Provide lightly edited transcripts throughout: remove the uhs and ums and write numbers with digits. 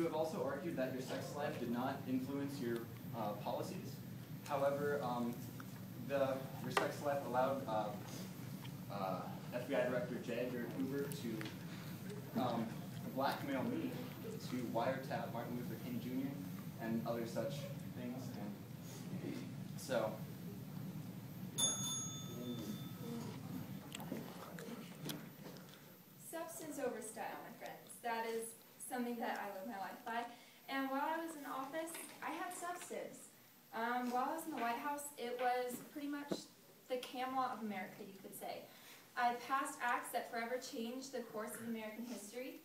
have also argued that your sex life did not influence your policies. However, your sex life allowed FBI Director J. Edgar Hoover to blackmail me to wiretap Martin Luther King Jr. and other such things. And so, substance over style, my friends. That is something that I live my life by. And while I was in office, I had substance. While I was in the White House, it was pretty much the Camelot of America, you could say. I passed acts that forever changed the course of American history.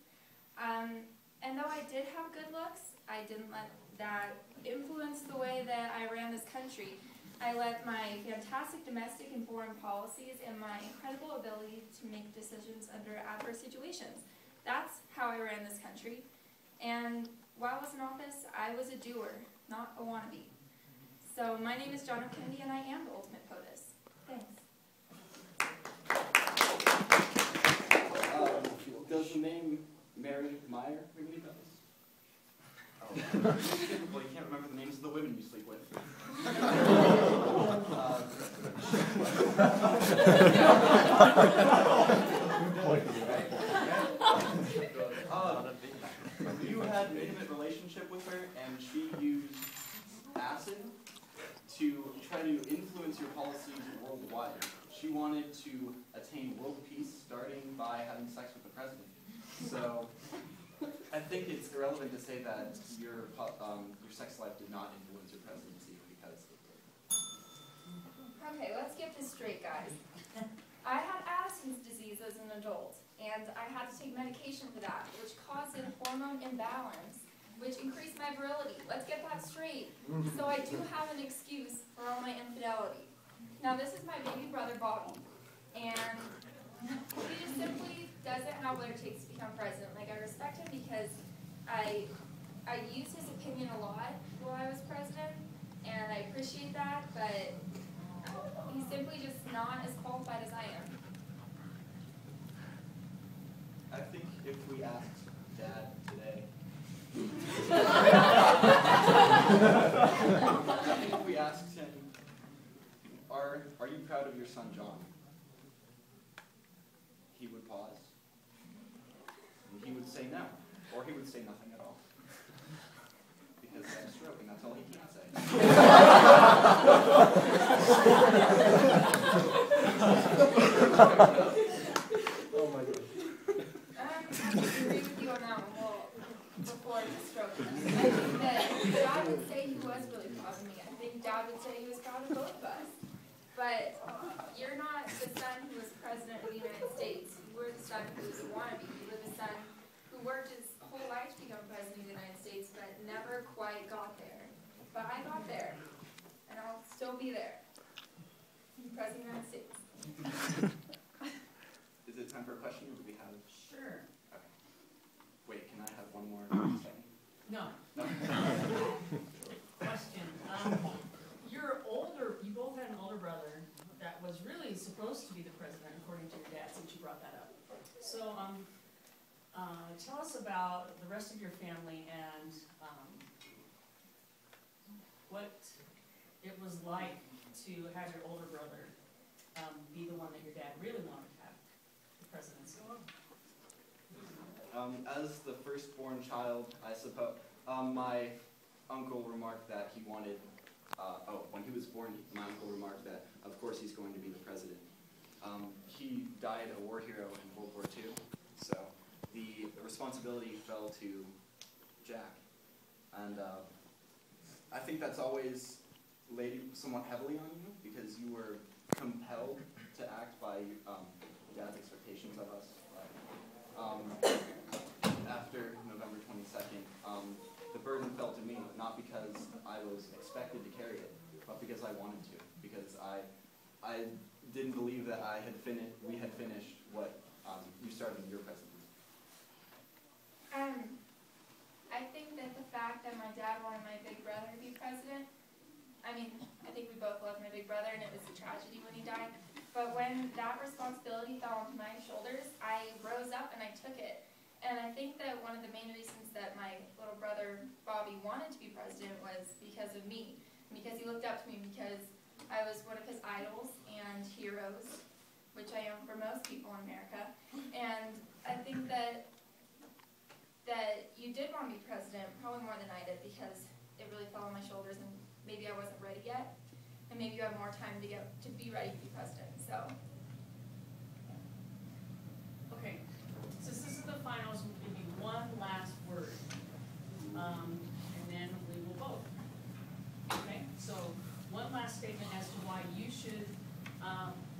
And though I did have good looks, I didn't let that influence the way that I ran this country. I let my fantastic domestic and foreign policies and my incredible ability to make decisions under adverse situations. That's how I ran this country. And while I was in office, I was a doer, not a wannabe. So my name is John F. Kennedy, and I am the ultimate POTUS. Thanks. Does the name Mary Meyer ring any bells? Oh, it's difficult. You can't remember the names of the women you sleep with. You had an intimate relationship with her, and she used acid to try to influence your policies worldwide. She wanted to attain world peace, starting by having sex with the president. So, I think it's irrelevant to say that your sex life did not influence your presidency because. Okay, let's get this straight, guys. I had Addison's disease as an adult, and I had to take medication for that, which caused a hormone imbalance, which increased my virility. Let's get that straight. So I do have an excuse for all my infidelity. Now, this is my baby brother, Bobby, and he just simply doesn't have what it takes to become president. Like, I respect him because I used his opinion a lot while I was president, and I appreciate that, but he's simply just not as qualified as I am. I think if we asked Dad today, I think if we asked him, are you proud of your son John? He would pause, and he would say no, or he would say nothing at all, because he had a stroke, and that's all he can say. Oh my God. I agree with you on that one. Well, before the stroke, I think that Dad would say he was really proud of me. I think Dad would say he was proud of both of us. But you're not the son who was president of the United States. You were the son who was a wannabe. You were the son who worked his whole life to become president of the United States, but never quite got there. But I got there, and I'll still be there. President of the United States. Is it time for a question, or do we have? Sure. Okay. Wait, can I have one more second? No. No. Question. You both had an older brother that was really supposed to be the president, according to your dad, since you brought that up. So, tell us about the rest of your family and what it was like to have your older brother be the one that your dad really wanted to have the presidency. As the firstborn child, I suppose, my uncle remarked that he wanted, when he was born, my uncle remarked that, of course, he's going to be the president. He died a war hero in World War II, so the responsibility fell to Jack. And I think that's always laid somewhat heavily on you, because you were compelled to act by Dad's expectations of us. After November 22nd, the burden fell to me, not because I was expected to carry it, but because I wanted to, because I didn't believe that we had finished what you started in your presidency. I think that the fact that my dad wanted my big brother to be president, I mean, I think we both loved my big brother, and it was a tragedy when he died, but when that responsibility fell onto my shoulders, I rose up and I took it. And And I think that one of the main reasons that my little brother Bobby wanted to be president was because of me, because he looked up to me, because I was one of his idols and heroes, which I am for most people in America. And I think that you did want to be president, probably more than I did, because it really fell on my shoulders, and maybe I wasn't ready yet, and maybe you have more time to be ready to be president. So. Okay, since this is the finals, we'll give you one last word, and then we will vote. Okay, so one last statement as to why you should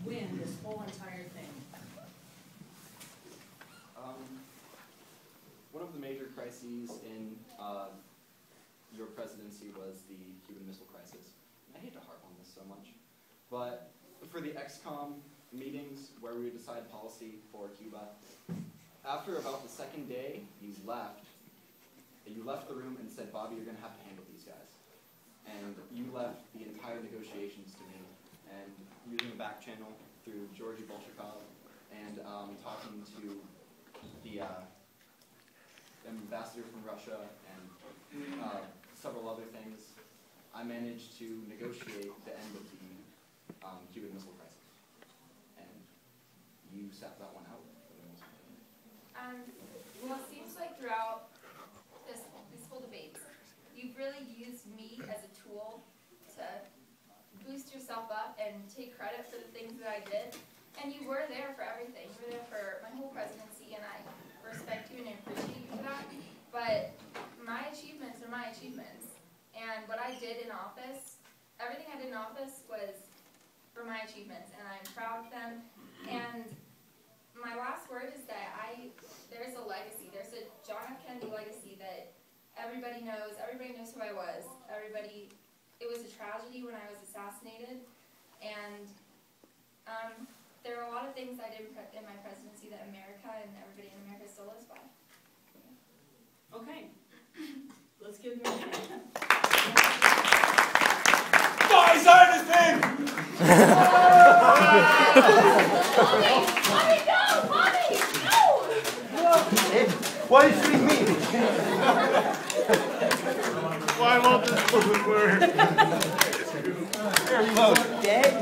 win this whole entire thing. One of the major crises in your presidency was the Cuban Missile Crisis. I hate to harp on this so much, but for the XCOM meetings where we would decide policy for Cuba, after about the second day, you left the room and said, "Bobby, you're going to have to handle these guys." And you left the entire negotiations to me, and using a back channel through Georgy Bolshakov and talking to the ambassador from Russia and several other things, I managed to negotiate the end of the Cuban Missile Crisis. And you sat that one out for the most part. Well, it seems like throughout these whole debates, you've really used me as a tool to boost yourself up and take credit for the things that I did. And you were there for everything. You were there for my whole presidency, and I respect you and I appreciate you for that. But my achievements are my achievements. And what I did in office, everything I did in office was for my achievements, and I'm proud of them. And my last word is that there's a legacy. There's a John F. Kennedy legacy that everybody knows. Everybody knows who I was. It was a tragedy when I was assassinated. And there are a lot of things I did in my presidency that America and everybody in America still lives by. Okay, let's give him a hand. Bobby signed his thing! Bobby, go! Bobby, no! Hey, why are you shooting me? Why won't this woman work? You're both dead.